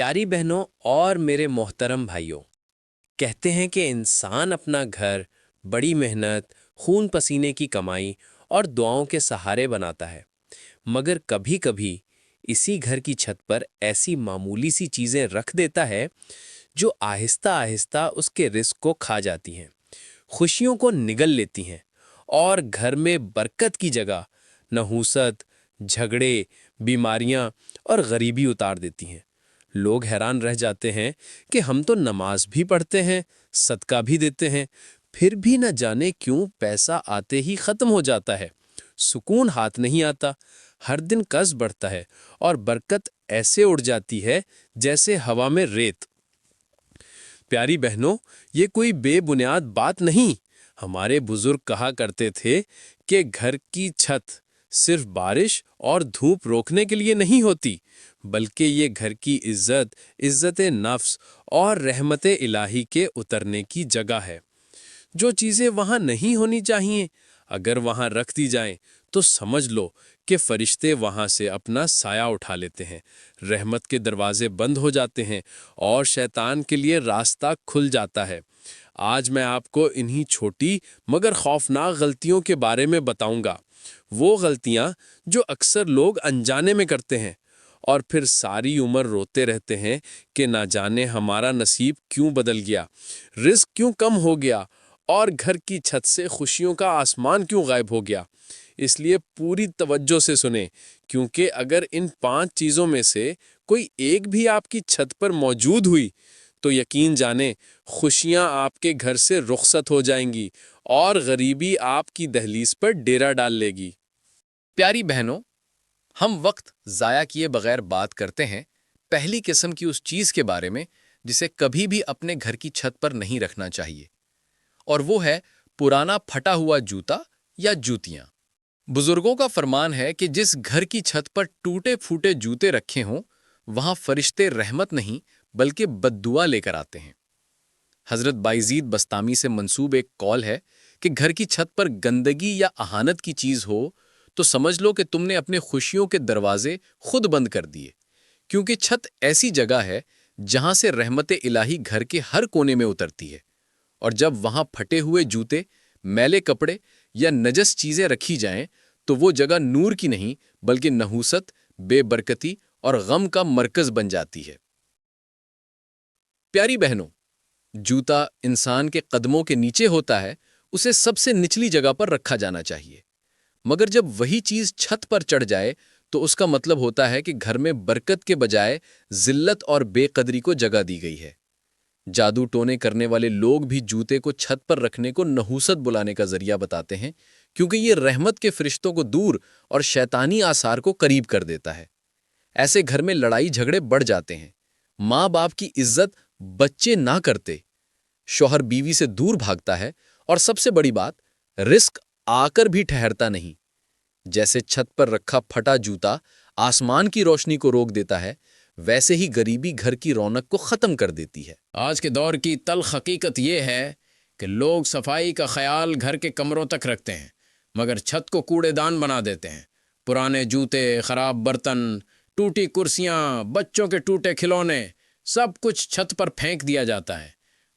پیاری بہنوں اور میرے محترم بھائیوں، کہتے ہیں کہ انسان اپنا گھر بڑی محنت، خون پسینے کی کمائی اور دعاؤں کے سہارے بناتا ہے، مگر کبھی کبھی اسی گھر کی چھت پر ایسی معمولی سی چیزیں رکھ دیتا ہے جو آہستہ آہستہ اس کے رزق کو کھا جاتی ہیں، خوشیوں کو نگل لیتی ہیں اور گھر میں برکت کی جگہ نحوست، جھگڑے، بیماریاں اور غریبی اتار دیتی ہیں۔ لوگ حیران رہ جاتے ہیں کہ ہم تو نماز بھی پڑھتے ہیں، صدقہ بھی دیتے ہیں، پھر بھی نہ جانے کیوں پیسہ آتے ہی ختم ہو جاتا ہے، سکون ہاتھ نہیں آتا، ہر دن قرض بڑھتا ہے اور برکت ایسے اڑ جاتی ہے جیسے ہوا میں ریت۔ پیاری بہنوں، یہ کوئی بے بنیاد بات نہیں۔ ہمارے بزرگ کہا کرتے تھے کہ گھر کی چھت صرف بارش اور دھوپ روکنے کے لیے نہیں ہوتی، بلکہ یہ گھر کی عزت نفس اور رحمت الہی کے اترنے کی جگہ ہے۔ جو چیزیں وہاں نہیں ہونی چاہیے، اگر وہاں رکھ دی جائیں تو سمجھ لو کہ فرشتے وہاں سے اپنا سایہ اٹھا لیتے ہیں، رحمت کے دروازے بند ہو جاتے ہیں اور شیطان کے لیے راستہ کھل جاتا ہے۔ آج میں آپ کو انہی چھوٹی مگر خوفناک غلطیوں کے بارے میں بتاؤں گا، وہ غلطیاں جو اکثر لوگ انجانے میں کرتے ہیں اور پھر ساری عمر روتے رہتے ہیں کہ نہ جانے ہمارا نصیب کیوں بدل گیا، رزق کیوں کم ہو گیا اور گھر کی چھت سے خوشیوں کا آسمان کیوں غائب ہو گیا۔ اس لیے پوری توجہ سے سنیں، کیونکہ اگر ان 5 چیزوں میں سے کوئی ایک بھی آپ کی چھت پر موجود ہوئی تو یقین جانیں خوشیاں آپ کے گھر سے رخصت ہو جائیں گی اور غریبی آپ کی دہلیز پر ڈیرا ڈال لے گی۔ پیاری بہنوں، ہم وقت ضائع کیے بغیر بات کرتے ہیں پہلی قسم کی اس چیز کے بارے میں جسے کبھی بھی اپنے گھر کی چھت پر نہیں رکھنا چاہیے، اور وہ ہے پرانا پھٹا ہوا جوتا یا جوتیاں۔ بزرگوں کا فرمان ہے کہ جس گھر کی چھت پر ٹوٹے پھوٹے جوتے رکھے ہوں وہاں فرشتے رحمت نہیں بلکہ بد دعا لے کر آتے ہیں۔ حضرت بائزید بستامی سے منسوب ایک قول ہے کہ گھر کی چھت پر گندگی یا اہانت کی چیز ہو تو سمجھ لو کہ تم نے اپنے خوشیوں کے دروازے خود بند کر دیے، کیونکہ چھت ایسی جگہ ہے جہاں سے رحمت الہی گھر کے ہر کونے میں اترتی ہے، اور جب وہاں پھٹے ہوئے جوتے، میلے کپڑے یا نجس چیزیں رکھی جائیں تو وہ جگہ نور کی نہیں بلکہ نحوست، بے برکتی اور غم کا مرکز بن جاتی ہے۔ پیاری بہنوں، جوتا انسان کے قدموں کے نیچے ہوتا ہے، اسے سب سے نچلی جگہ پر رکھا جانا چاہیے، مگر جب وہی چیز چھت پر چڑھ جائے تو اس کا مطلب ہوتا ہے کہ گھر میں برکت کے بجائے ذلت اور بے قدری کو جگہ دی گئی ہے۔ جادو ٹونے کرنے والے لوگ بھی جوتے کو چھت پر رکھنے کو نحوست بلانے کا ذریعہ بتاتے ہیں، کیونکہ یہ رحمت کے فرشتوں کو دور اور شیطانی آثار کو قریب کر دیتا ہے۔ ایسے گھر میں لڑائی جھگڑے بڑھ جاتے ہیں، ماں باپ کی عزت بچے نہ کرتے، شوہر بیوی سے دور بھاگتا ہے، اور سب سے بڑی بات، رزق آ کر بھی ٹھہرتا نہیں۔ جیسے چھت پر رکھا پھٹا جوتا آسمان کی روشنی کو روک دیتا ہے، ویسے ہی غریبی گھر کی رونق کو ختم کر دیتی ہے۔ آج کے دور کی تلخ حقیقت یہ ہے کہ لوگ صفائی کا خیال گھر کے کمروں تک رکھتے ہیں، مگر چھت کو کوڑے دان بنا دیتے ہیں۔ پرانے جوتے، خراب برتن، ٹوٹی کرسیاں، بچوں کے ٹوٹے کھلونے، سب کچھ چھت پر پھینک دیا جاتا ہے۔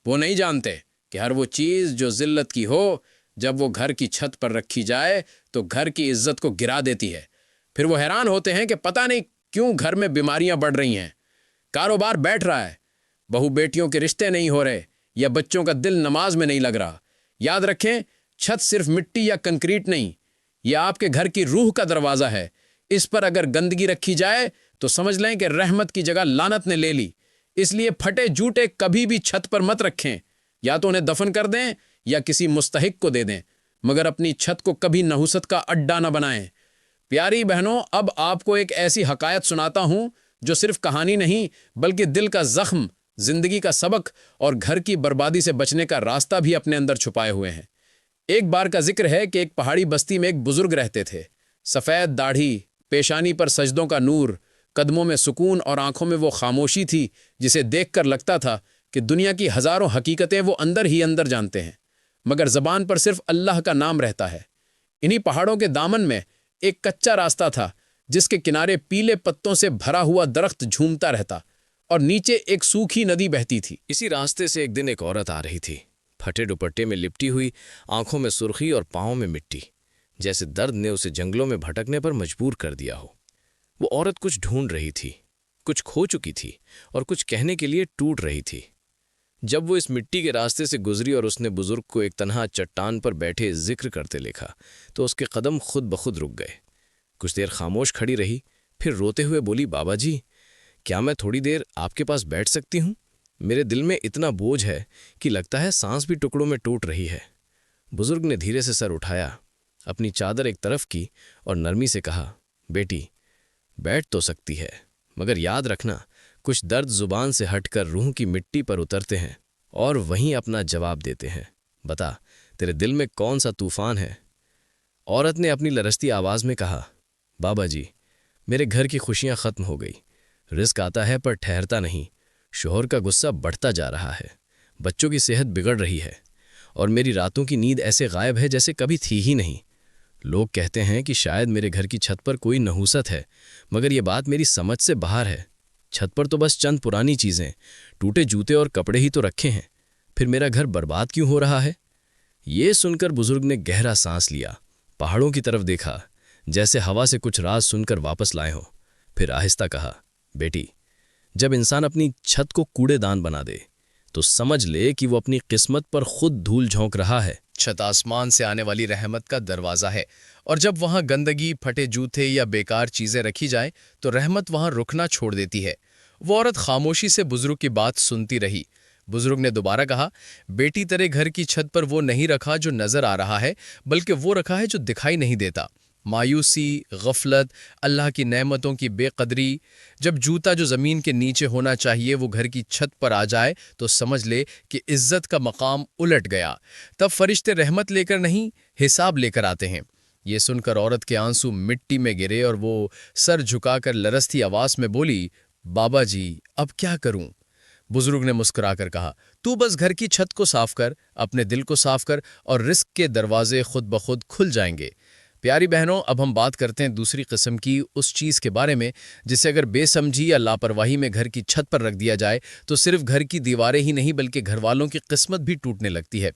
وہ نہیں جانتے کہ ہر وہ چیز جو ذلت کی ہو، جب وہ گھر کی چھت پر رکھی جائے تو گھر کی عزت کو گرا دیتی ہے۔ پھر وہ حیران ہوتے ہیں کہ پتہ نہیں کیوں گھر میں بیماریاں بڑھ رہی ہیں، کاروبار بیٹھ رہا ہے، بہو بیٹیوں کے رشتے نہیں ہو رہے، یا بچوں کا دل نماز میں نہیں لگ رہا۔ یاد رکھیں، چھت صرف مٹی یا کنکریٹ نہیں، یہ آپ کے گھر کی روح کا دروازہ ہے۔ اس پر اگر گندگی رکھی جائے تو سمجھ لیں کہ رحمت کی جگہ لعنت نے لے لی۔ اس لیے پھٹے جوتے کبھی بھی چھت پر مت رکھیں، یا تو انہیں دفن کر دیں یا کسی مستحق کو دے دیں، مگر اپنی چھت کو کبھی نحوست کا اڈا نہ بنائیں۔ پیاری بہنوں، اب آپ کو ایک ایسی حکایت سناتا ہوں جو صرف کہانی نہیں بلکہ دل کا زخم، زندگی کا سبق اور گھر کی بربادی سے بچنے کا راستہ بھی اپنے اندر چھپائے ہوئے ہیں۔ ایک بار کا ذکر ہے کہ ایک پہاڑی بستی میں ایک بزرگ رہتے تھے۔ سفید داڑھی، پیشانی پر سجدوں کا نور، قدموں میں سکون اور آنکھوں میں وہ خاموشی تھی جسے دیکھ کر لگتا تھا کہ دنیا کی ہزاروں حقیقتیں وہ اندر ہی اندر جانتے ہیں، مگر زبان پر صرف اللہ کا نام رہتا ہے۔ انہی پہاڑوں کے دامن میں ایک کچا راستہ تھا جس کے کنارے پیلے پتوں سے بھرا ہوا درخت جھومتا رہتا، اور نیچے ایک سوکھی ندی بہتی تھی۔ اسی راستے سے ایک دن ایک عورت آ رہی تھی، پھٹے دوپٹے میں لپٹی ہوئی، آنکھوں میں سرخی اور پاؤں میں مٹی، جیسے درد نے اسے جنگلوں میں بھٹکنے پر مجبور کر دیا ہو۔ وہ عورت کچھ ڈھونڈ رہی تھی، کچھ کھو چکی تھی اور کچھ کہنے کے لیے ٹوٹ رہی تھی۔ جب وہ اس مٹی کے راستے سے گزری اور اس نے بزرگ کو ایک تنہا چٹان پر بیٹھے ذکر کرتے دیکھا تو اس کے قدم خود بخود رک گئے۔ کچھ دیر خاموش کھڑی رہی، پھر روتے ہوئے بولی، بابا جی، کیا میں تھوڑی دیر آپ کے پاس بیٹھ سکتی ہوں؟ میرے دل میں اتنا بوجھ ہے کہ لگتا ہے سانس بھی ٹکڑوں میں ٹوٹ رہی ہے۔ بزرگ نے دھیرے سے سر اٹھایا، اپنی چادر ایک طرف کی اور نرمی سے کہا، بیٹی، بیٹھ تو سکتی ہے، مگر یاد رکھنا کچھ درد زبان سے ہٹ کر روح کی مٹی پر اترتے ہیں اور وہیں اپنا جواب دیتے ہیں۔ بتا، تیرے دل میں کون سا طوفان ہے؟ عورت نے اپنی لرزتی آواز میں کہا، بابا جی، میرے گھر کی خوشیاں ختم ہو گئی، رزق آتا ہے پر ٹھہرتا نہیں، شوہر کا غصہ بڑھتا جا رہا ہے، بچوں کی صحت بگڑ رہی ہے اور میری راتوں کی نیند ایسے غائب ہے جیسے کبھی تھی ہی نہیں۔ لوگ کہتے ہیں کہ شاید میرے گھر کی چھت پر کوئی نحوست ہے، مگر یہ بات میری سمجھ سے باہر ہے۔ چھت پر تو بس چند پرانی چیزیں، ٹوٹے جوتے اور کپڑے ہی تو رکھے ہیں، پھر میرا گھر برباد کیوں ہو رہا ہے؟ یہ سن کر بزرگ نے گہرا سانس لیا، پہاڑوں کی طرف دیکھا، جیسے ہوا سے کچھ راز سن کر واپس لائے ہوں، پھر آہستہ کہا، بیٹی، جب انسان اپنی چھت کو کوڑے دان بنا دے تو سمجھ لے کہ وہ اپنی قسمت پر خود دھول جھونک رہا ہے۔ چھت آسمان سے آنے والی رحمت کا دروازہ ہے، اور جب وہاں گندگی، پھٹے جوتے یا بیکار چیزیں رکھی جائیں تو رحمت وہاں رکنا چھوڑ دیتی ہے۔ وہ عورت خاموشی سے بزرگ کی بات سنتی رہی۔ بزرگ نے دوبارہ کہا، بیٹی، تیرے گھر کی چھت پر وہ نہیں رکھا جو نظر آ رہا ہے، بلکہ وہ رکھا ہے جو دکھائی نہیں دیتا۔ مایوسی، غفلت، اللہ کی نعمتوں کی بے قدری۔ جب جوتا جو زمین کے نیچے ہونا چاہیے وہ گھر کی چھت پر آ جائے تو سمجھ لے کہ عزت کا مقام الٹ گیا۔ تب فرشتے رحمت لے کر نہیں، حساب لے کر آتے ہیں۔ یہ سن کر عورت کے آنسو مٹی میں گرے اور وہ سر جھکا کر لرزتی آواز میں بولی، بابا جی، اب کیا کروں؟ بزرگ نے مسکرا کر کہا، تو بس گھر کی چھت کو صاف کر، اپنے دل کو صاف کر، اور رزق کے دروازے خود بخود کھل جائیں گے۔ پیاری بہنوں، اب ہم بات کرتے ہیں دوسری قسم کی، اس چیز کے بارے میں جسے اگر بے سمجھی یا لاپرواہی میں گھر کی چھت پر رکھ دیا جائے تو صرف گھر کی دیواریں ہی نہیں بلکہ گھر والوں کی قسمت بھی ٹوٹنے لگتی ہے۔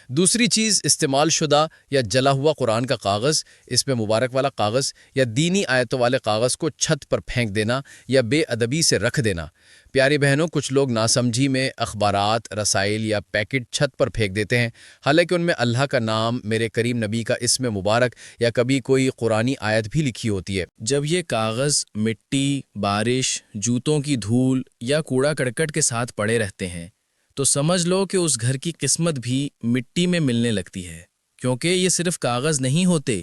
دوسری چیز استعمال شدہ یا جلا ہوا قرآن کا کاغذ، اس میں مبارک والا کاغذ یا دینی آیتوں والے کاغذ کو چھت پر پھینک دینا یا بے ادبی سے رکھ دینا۔ پیاری بہنوں، کچھ لوگ ناسمجھی میں اخبارات، رسائل یا پیکٹ چھت پر پھینک دیتے ہیں، حالانکہ ان میں اللہ کا نام، میرے کریم نبی کا اسم مبارک یا کبھی کوئی قرآنی آیت بھی لکھی ہوتی ہے۔ جب یہ کاغذ مٹی، بارش، جوتوں کی دھول یا کوڑا کرکٹ کے ساتھ پڑے رہتے ہیں تو سمجھ لو کہ اس گھر کی قسمت بھی مٹی میں ملنے لگتی ہے، کیونکہ یہ صرف کاغذ نہیں ہوتے،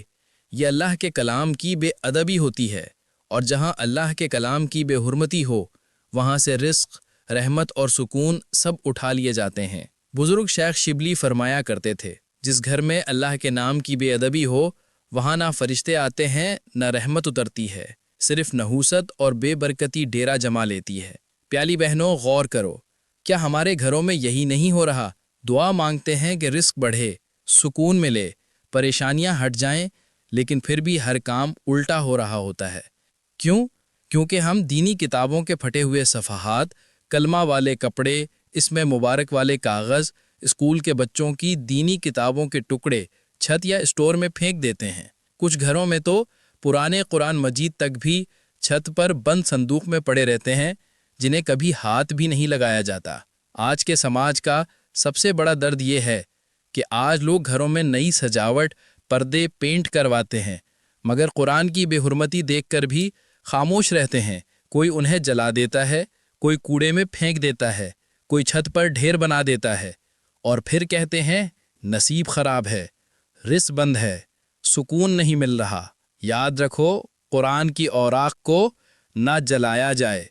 یہ اللہ کے کلام کی بے ادبی ہوتی ہے، اور جہاں اللہ کے کلام کی بے حرمتی ہو وہاں سے رزق، رحمت اور سکون سب اٹھا لیے جاتے ہیں۔ بزرگ شیخ شبلی فرمایا کرتے تھے، جس گھر میں اللہ کے نام کی بے ادبی ہو وہاں نہ فرشتے آتے ہیں نہ رحمت اترتی ہے، صرف نحوست اور بے برکتی ڈیرا جما لیتی ہے۔ پیاری بہنوں، غور کرو، کیا ہمارے گھروں میں یہی نہیں ہو رہا؟ دعا مانگتے ہیں کہ رزق بڑھے، سکون ملے، پریشانیاں ہٹ جائیں، لیکن پھر بھی ہر کام الٹا ہو رہا ہوتا ہے۔ کیوں؟ کیونکہ ہم دینی کتابوں کے پھٹے ہوئے صفحات، کلمہ والے کپڑے، اس میں مبارک والے کاغذ، اسکول کے بچوں کی دینی کتابوں کے ٹکڑے چھت یا اسٹور میں پھینک دیتے ہیں۔ کچھ گھروں میں تو پرانے قرآن مجید تک بھی چھت پر بند صندوق میں پڑے رہتے ہیں، جنہیں کبھی ہاتھ بھی نہیں لگایا جاتا۔ آج کے سماج کا سب سے بڑا درد یہ ہے کہ آج لوگ گھروں میں نئی سجاوٹ، پردے، پینٹ کرواتے ہیں، مگر قرآن کی بے حرمتی دیکھ کر بھی خاموش رہتے ہیں۔ کوئی انہیں جلا دیتا ہے، کوئی کوڑے میں پھینک دیتا ہے، کوئی چھت پر ڈھیر بنا دیتا ہے، اور پھر کہتے ہیں نصیب خراب ہے، رزق بند ہے، سکون نہیں مل رہا۔ یاد رکھو، قرآن کی اوراق کو نہ جلایا جائے،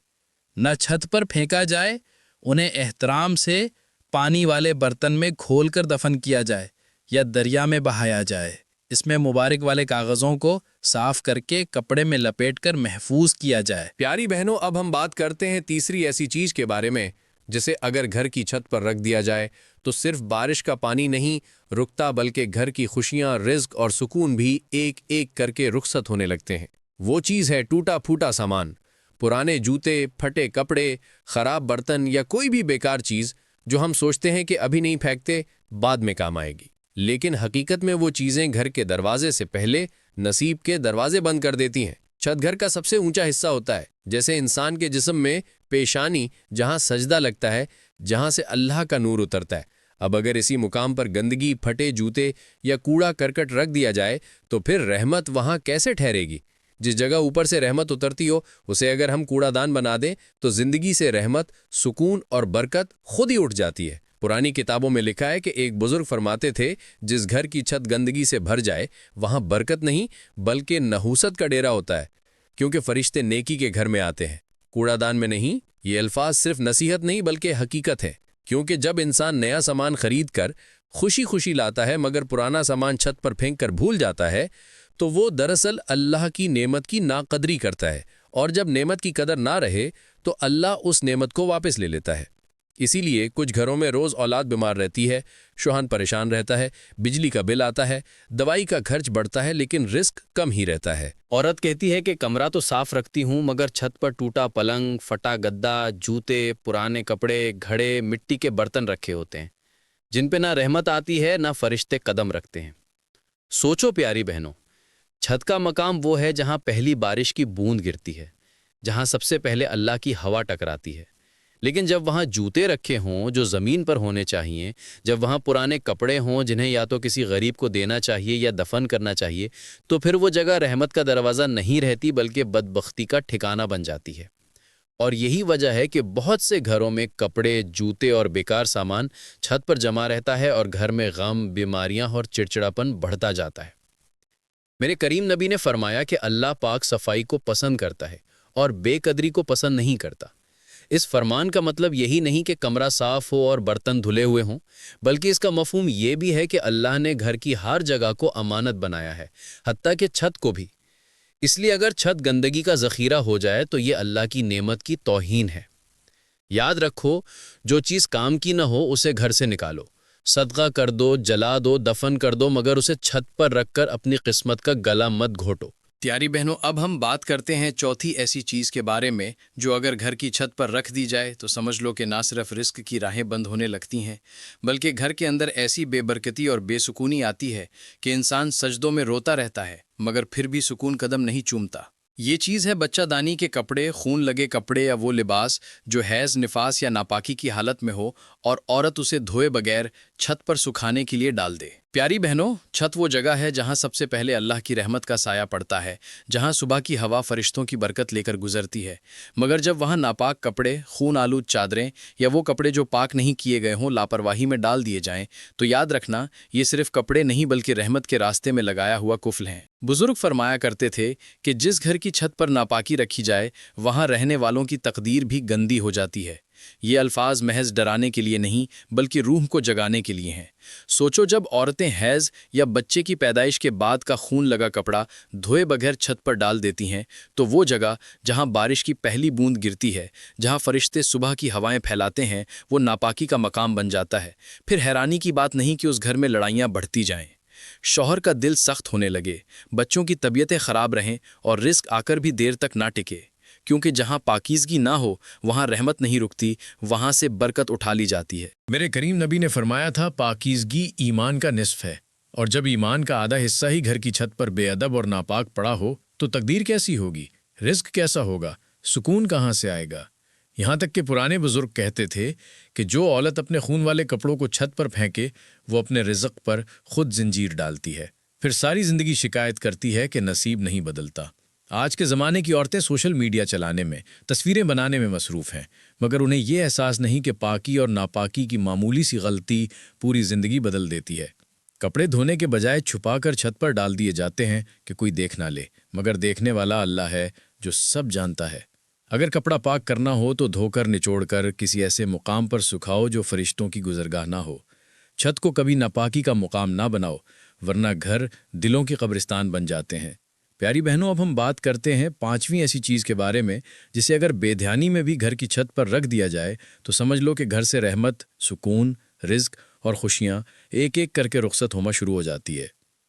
نہ چھت پر پھینکا جائے، انہیں احترام سے پانی والے برتن میں کھول کر دفن کیا جائے یا دریا میں بہایا جائے۔ اس میں مبارک والے کاغذوں کو صاف کر کے کپڑے میں لپیٹ کر محفوظ کیا جائے۔ پیاری بہنوں، اب ہم بات کرتے ہیں تیسری ایسی چیز کے بارے میں جسے اگر گھر کی چھت پر رکھ دیا جائے تو صرف بارش کا پانی نہیں رکتا بلکہ گھر کی خوشیاں، رزق اور سکون بھی ایک ایک کر کے رخصت ہونے لگتے ہیں۔ وہ چیز ہے ٹوٹا پھوٹا سامان۔ پرانے جوتے، پھٹے کپڑے، خراب برتن یا کوئی بھی بیکار چیز جو ہم سوچتے ہیں کہ ابھی نہیں پھینکتے، بعد میں کام آئے گی، لیکن حقیقت میں وہ چیزیں گھر کے دروازے سے پہلے نصیب کے دروازے بند کر دیتی ہیں۔ چھت گھر کا سب سے اونچا حصہ ہوتا ہے، جیسے انسان کے جسم میں پیشانی، جہاں سجدہ لگتا ہے، جہاں سے اللہ کا نور اترتا ہے۔ اب اگر اسی مقام پر گندگی، پھٹے جوتے یا کوڑا کرکٹ رکھ دیا جائے تو پھر رحمت وہاں کیسے ٹھہرے گی؟ جس جگہ اوپر سے رحمت اترتی ہو اسے اگر ہم کوڑا دان بنا دیں تو زندگی سے رحمت، سکون اور برکت خود ہی اٹھ جاتی ہے۔ پرانی کتابوں میں لکھا ہے کہ ایک بزرگ فرماتے تھے، جس گھر کی چھت گندگی سے بھر جائے وہاں برکت نہیں بلکہ نحوست کا ڈیرا ہوتا ہے، کیونکہ فرشتے نیکی کے گھر میں آتے ہیں، کوڑا دان میں نہیں۔ یہ الفاظ صرف نصیحت نہیں بلکہ حقیقت ہے، کیونکہ جب انسان نیا سامان خرید کر خوشی خوشی لاتا ہے مگر پرانا سامان چھت پر پھینک کر بھول جاتا ہے تو وہ دراصل اللہ کی نعمت کی ناقدری کرتا ہے، اور جب نعمت کی قدر نہ رہے تو اللہ اس نعمت کو واپس لے لیتا ہے۔ اسی لیے کچھ گھروں میں روز اولاد بیمار رہتی ہے، شوہر پریشان رہتا ہے، بجلی کا بل آتا ہے، دوائی کا خرچ بڑھتا ہے، لیکن رزق کم ہی رہتا ہے۔ عورت کہتی ہے کہ کمرہ تو صاف رکھتی ہوں مگر چھت پر ٹوٹا پلنگ، پھٹا گدا، جوتے، پرانے کپڑے، گھڑے، مٹی کے برتن رکھے ہوتے ہیں، جن پہ نہ رحمت آتی ہے نہ فرشتے قدم رکھتے ہیں۔ سوچو پیاری بہنوں، چھت کا مقام وہ ہے جہاں پہلی بارش کی بوند گرتی ہے، جہاں سب سے پہلے اللہ کی ہوا ٹکراتی ہے، لیکن جب وہاں جوتے رکھے ہوں جو زمین پر ہونے چاہیے، جب وہاں پرانے کپڑے ہوں جنہیں یا تو کسی غریب کو دینا چاہیے یا دفن کرنا چاہیے، تو پھر وہ جگہ رحمت کا دروازہ نہیں رہتی بلکہ بدبختی کا ٹھکانہ بن جاتی ہے۔ اور یہی وجہ ہے کہ بہت سے گھروں میں کپڑے، جوتے اور بیکار سامان چھت پر جمع رہتا ہے اور گھر میں غم، بیماریاں اور چڑچڑاپن بڑھتا جاتا ہے۔ میرے کریم نبی نے فرمایا کہ اللہ پاک صفائی کو پسند کرتا ہے اور بے قدری کو پسند نہیں کرتا۔ اس فرمان کا مطلب یہی نہیں کہ کمرہ صاف ہو اور برتن دھلے ہوئے ہوں، بلکہ اس کا مفہوم یہ بھی ہے کہ اللہ نے گھر کی ہر جگہ کو امانت بنایا ہے، حتیٰ کہ چھت کو بھی۔ اس لیے اگر چھت گندگی کا ذخیرہ ہو جائے تو یہ اللہ کی نعمت کی توہین ہے۔ یاد رکھو، جو چیز کام کی نہ ہو اسے گھر سے نکالو، صدقہ کر دو، جلا دو، دفن کر دو، مگر اسے چھت پر رکھ کر اپنی قسمت کا گلا مت گھوٹو۔ پیاری بہنوں، اب ہم بات کرتے ہیں چوتھی ایسی چیز کے بارے میں جو اگر گھر کی چھت پر رکھ دی جائے تو سمجھ لو کہ نہ صرف رزق کی راہیں بند ہونے لگتی ہیں، بلکہ گھر کے اندر ایسی بے برکتی اور بے سکونی آتی ہے کہ انسان سجدوں میں روتا رہتا ہے مگر پھر بھی سکون قدم نہیں چومتا۔ یہ چیز ہے بچہ دانی کے کپڑے، خون لگے کپڑے یا وہ لباس جو حیض، نفاس یا ناپاکی کی حالت میں ہو اور عورت اسے دھوئے بغیر چھت پر سکھانے کے لیے ڈال دے۔ پیاری بہنوں، چھت وہ جگہ ہے جہاں سب سے پہلے اللہ کی رحمت کا سایہ پڑتا ہے، جہاں صبح کی ہوا فرشتوں کی برکت لے کر گزرتی ہے، مگر جب وہاں ناپاک کپڑے، خون آلود چادریں یا وہ کپڑے جو پاک نہیں کیے گئے ہوں لاپرواہی میں ڈال دیے جائیں تو یاد رکھنا یہ صرف کپڑے نہیں بلکہ رحمت کے راستے میں لگایا ہوا کفل ہیں۔ بزرگ فرمایا کرتے تھے کہ جس گھر کی چھت پر ناپاکی رکھی جائے وہاں رہنے والوں کی تقدیر بھی گندی ہو جاتی ہے۔ یہ الفاظ محض ڈرانے کے لیے نہیں بلکہ روح کو جگانے کے لیے ہیں۔ سوچو، جب عورتیں حیض یا بچے کی پیدائش کے بعد کا خون لگا کپڑا دھوئے بغیر چھت پر ڈال دیتی ہیں تو وہ جگہ جہاں بارش کی پہلی بوند گرتی ہے، جہاں فرشتے صبح کی ہوائیں پھیلاتے ہیں، وہ ناپاکی کا مقام بن جاتا ہے۔ پھر حیرانی کی بات نہیں کہ اس گھر میں لڑائیاں بڑھتی جائیں، شوہر کا دل سخت ہونے لگے، بچوں کی طبیعتیں خراب رہیں اور رزق آ کر بھی دیر تک نہ ٹکے، کیونکہ جہاں پاکیزگی نہ ہو وہاں رحمت نہیں رکتی، وہاں سے برکت اٹھا لی جاتی ہے۔ میرے کریم نبی نے فرمایا تھا، پاکیزگی ایمان کا نصف ہے، اور جب ایمان کا آدھا حصہ ہی گھر کی چھت پر بے ادب اور ناپاک پڑا ہو تو تقدیر کیسی ہوگی، رزق کیسا ہوگا، سکون کہاں سے آئے گا؟ یہاں تک کہ پرانے بزرگ کہتے تھے کہ جو عورت اپنے خون والے کپڑوں کو چھت پر پھینکے وہ اپنے رزق پر خود زنجیر ڈالتی ہے، پھر ساری زندگی شکایت کرتی ہے کہ نصیب نہیں بدلتا۔ آج کے زمانے کی عورتیں سوشل میڈیا چلانے میں، تصویریں بنانے میں مصروف ہیں، مگر انہیں یہ احساس نہیں کہ پاکی اور ناپاکی کی معمولی سی غلطی پوری زندگی بدل دیتی ہے۔ کپڑے دھونے کے بجائے چھپا کر چھت پر ڈال دیے جاتے ہیں کہ کوئی دیکھ نہ لے، مگر دیکھنے والا اللہ ہے جو سب جانتا ہے۔ اگر کپڑا پاک کرنا ہو تو دھو کر نچوڑ کر کسی ایسے مقام پر سکھاؤ جو فرشتوں کی گزرگاہ نہ ہو۔ چھت کو کبھی ناپاکی کا مقام نہ بناؤ، ورنہ گھر دلوں کے قبرستان بن جاتے ہیں۔ پیاری بہنوں، اب ہم بات کرتے ہیں پانچویں ایسی چیز کے بارے میں جسے اگر بے دھیانی میں بھی گھر کی چھت پر رکھ دیا جائے تو سمجھ لو کہ گھر سے رحمت، سکون، رزق اور خوشیاں ایک ایک کر کے رخصت ہونا شروع ہو جاتی ہے۔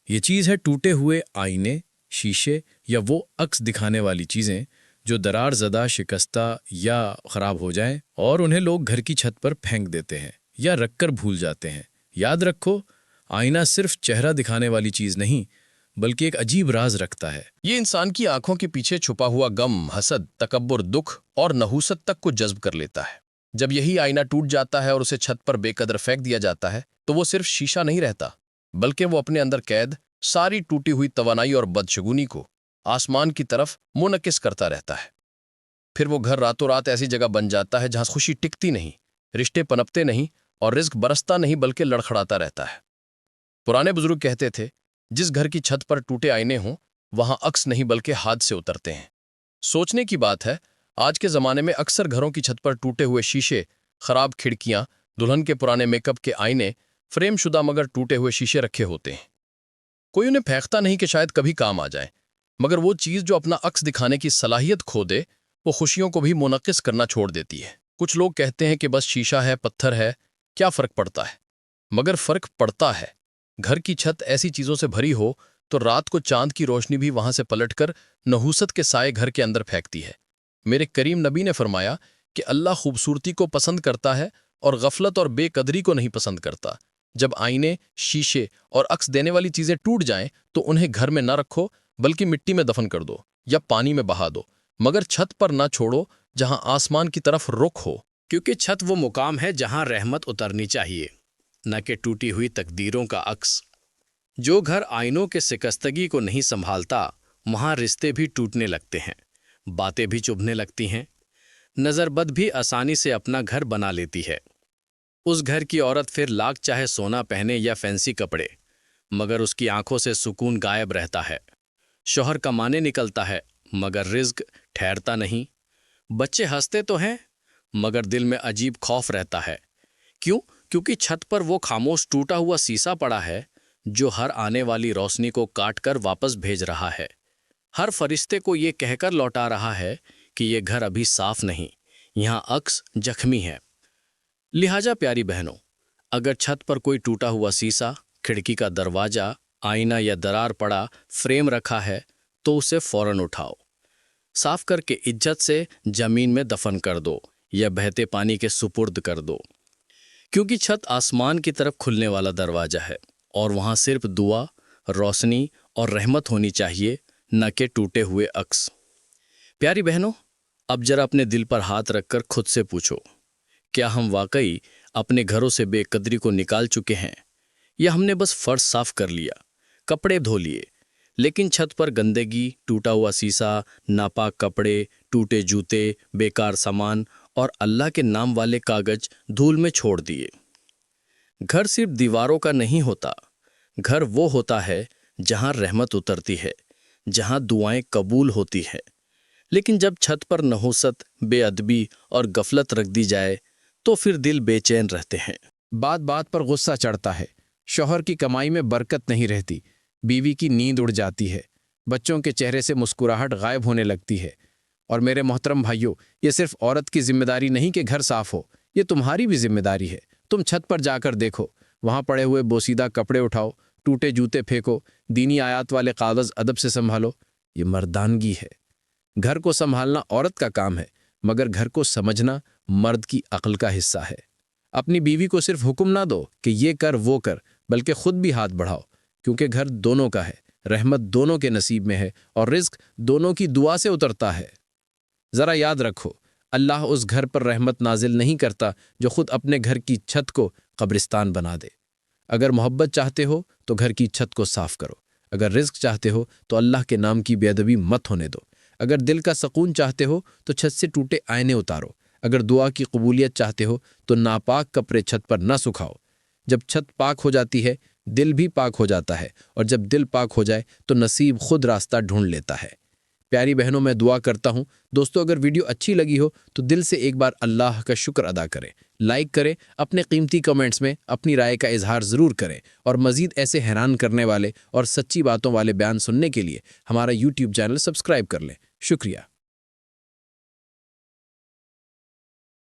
یہ چیز ہے ٹوٹے ہوئے آئینے، شیشے یا وہ عکس دکھانے والی چیزیں جو درار زدہ، شکستہ یا خراب ہو جائیں اور انہیں لوگ گھر کی چھت پر پھینک دیتے ہیں یا رکھ کر بھول جاتے ہیں۔ یاد رکھو، آئینہ صرف چہرہ دکھانے والی چیز نہیں بلکہ ایک عجیب راز رکھتا ہے۔ یہ انسان کی آنکھوں کے پیچھے چھپا ہوا غم، حسد، تکبر، دکھ اور نحوست تک کو جذب کر لیتا ہے۔ جب یہی آئینہ ٹوٹ جاتا ہے اور اسے چھت پر بے قدر پھینک دیا جاتا ہے تو وہ صرف شیشہ نہیں رہتا، بلکہ وہ اپنے اندر قید ساری ٹوٹی ہوئی توانائی اور بدشگونی کو آسمان کی طرف منعکس کرتا رہتا ہے۔ پھر وہ گھر راتوں رات ایسی جگہ بن جاتا ہے جہاں خوشی ٹکتی نہیں، رشتے پنپتے نہیں اور رزق برستا نہیں بلکہ لڑکھڑاتا رہتا ہے۔ پرانے بزرگ کہتے تھے، جس گھر کی چھت پر ٹوٹے آئینے ہوں وہاں عکس نہیں بلکہ حادثے اترتے ہیں۔ سوچنے کی بات ہے، آج کے زمانے میں اکثر گھروں کی چھت پر ٹوٹے ہوئے شیشے، خراب کھڑکیاں، دلہن کے پرانے میک اپ کے آئینے، فریم شدہ مگر ٹوٹے ہوئے شیشے رکھے ہوتے ہیں۔ کوئی انہیں پھینکتا نہیں کہ شاید کبھی کام آ جائیں، مگر وہ چیز جو اپنا عکس دکھانے کی صلاحیت کھو دے وہ خوشیوں کو بھی منعکس کرنا چھوڑ دیتی ہے۔ کچھ لوگ کہتے ہیں کہ بس شیشہ ہے، پتھر ہے، کیا فرق پڑتا ہے؟ مگر فرق پڑتا ہے۔ گھر کی چھت ایسی چیزوں سے بھری ہو تو رات کو چاند کی روشنی بھی وہاں سے پلٹ کر نحوست کے سائے گھر کے اندر پھینکتی ہے۔ میرے کریم نبی نے فرمایا کہ اللہ خوبصورتی کو پسند کرتا ہے اور غفلت اور بے قدری کو نہیں پسند کرتا۔ جب آئینے، شیشے اور عکس دینے والی چیزیں ٹوٹ جائیں تو انہیں گھر میں نہ رکھو بلکہ مٹی میں دفن کر دو یا پانی میں بہا دو، مگر چھت پر نہ چھوڑو جہاں آسمان کی طرف رخ ہو۔ کیونکہ چھت وہ مقام ہے جہاں رحمت اترنی چاہیے، نہ کہ ٹوٹی ہوئی تقدیروں کا عکس۔ جو گھر آئینوں کے شکستگی کو نہیں سنبھالتا وہاں رشتے بھی ٹوٹنے لگتے ہیں، باتیں بھی چبھنے لگتی ہیں، نظر بد بھی آسانی سے اپنا گھر بنا لیتی ہے۔ اس گھر کی عورت پھر لاکھ چاہے سونا پہنے یا فینسی کپڑے، مگر اس کی آنکھوں سے سکون غائب رہتا ہے۔ شوہر کمانے نکلتا ہے مگر رزق ٹھہرتا نہیں۔ بچے ہنستے تو ہیں مگر دل میں عجیب خوف رہتا ہے۔ کیوں؟ کیونکہ چھت پر وہ خاموش ٹوٹا ہوا سیسا پڑا ہے جو ہر آنے والی روشنی کو کاٹ کر واپس بھیج رہا ہے، ہر فرشتے کو یہ کہہ کر لوٹا رہا ہے کہ یہ گھر ابھی صاف نہیں، یہاں عکس زخمی ہے۔ لہٰذا پیاری بہنوں، اگر چھت پر کوئی ٹوٹا ہوا سیسا، کھڑکی کا دروازہ، آئینہ یا درار پڑا فریم رکھا ہے تو اسے فوراً اٹھاؤ، صاف کر کے عزت سے زمین میں دفن کر دو یا بہتے پانی کے سپرد کر دو، کیونکہ چھت آسمان کی طرف کھلنے والا دروازہ ہے اور وہاں صرف دعا، روشنی اور رحمت ہونی چاہیے، نہ کہ ٹوٹے ہوئے عکس۔ پیاری بہنوں، اب ذرا اپنے دل پر ہاتھ رکھ کر خود سے پوچھو، کیا ہم واقعی اپنے گھروں سے بے قدری کو نکال چکے ہیں، یا ہم نے بس فرش صاف کر لیا، کپڑے دھو لیے، لیکن چھت پر گندگی، ٹوٹا ہوا سیسا، ناپاک کپڑے، ٹوٹے جوتے، بیکار سامان اور اللہ کے نام والے کاغذ دھول میں چھوڑ دیے۔ گھر صرف دیواروں کا نہیں ہوتا، گھر وہ ہوتا ہے جہاں رحمت اترتی ہے، جہاں دعائیں قبول ہوتی ہے۔ لیکن جب چھت پر نحوست، بے ادبی اور غفلت رکھ دی جائے تو پھر دل بے چین رہتے ہیں۔ بات بات پر غصہ چڑھتا ہے، شوہر کی کمائی میں برکت نہیں رہتی، بیوی کی نیند اڑ جاتی ہے، بچوں کے چہرے سے مسکراہٹ غائب ہونے لگتی ہے۔ اور میرے محترم بھائیوں، یہ صرف عورت کی ذمہ داری نہیں کہ گھر صاف ہو، یہ تمہاری بھی ذمہ داری ہے۔ تم چھت پر جا کر دیکھو، وہاں پڑے ہوئے بوسیدہ کپڑے اٹھاؤ، ٹوٹے جوتے پھینکو، دینی آیات والے کاغذ ادب سے سنبھالو۔ یہ مردانگی ہے۔ گھر کو سنبھالنا عورت کا کام ہے، مگر گھر کو سمجھنا مرد کی عقل کا حصہ ہے۔ اپنی بیوی کو صرف حکم نہ دو کہ یہ کر وہ کر، بلکہ خود بھی ہاتھ بڑھاؤ، کیونکہ گھر دونوں کا ہے، رحمت دونوں کے نصیب میں ہے اور رزق دونوں کی دعا سے اترتا ہے۔ ذرا یاد رکھو، اللہ اس گھر پر رحمت نازل نہیں کرتا جو خود اپنے گھر کی چھت کو قبرستان بنا دے۔ اگر محبت چاہتے ہو تو گھر کی چھت کو صاف کرو، اگر رزق چاہتے ہو تو اللہ کے نام کی بے ادبی مت ہونے دو، اگر دل کا سکون چاہتے ہو تو چھت سے ٹوٹے آئینے اتارو، اگر دعا کی قبولیت چاہتے ہو تو ناپاک کپڑے چھت پر نہ سکھاؤ۔ جب چھت پاک ہو جاتی ہے دل بھی پاک ہو جاتا ہے، اور جب دل پاک ہو جائے تو نصیب خود راستہ ڈھونڈ لیتا ہے۔ پیاری بہنوں، میں دعا کرتا ہوں دوستو اگر ویڈیو اچھی لگی ہو تو دل سے ایک بار اللہ کا شکر ادا کریں، لائک کریں، اپنے قیمتی کمنٹس میں اپنی رائے کا اظہار ضرور کریں، اور مزید ایسے حیران کرنے والے اور سچی باتوں والے بیان سننے کے لیے ہمارا YouTube چینل سبسکرائب کر لیں۔ شکریہ۔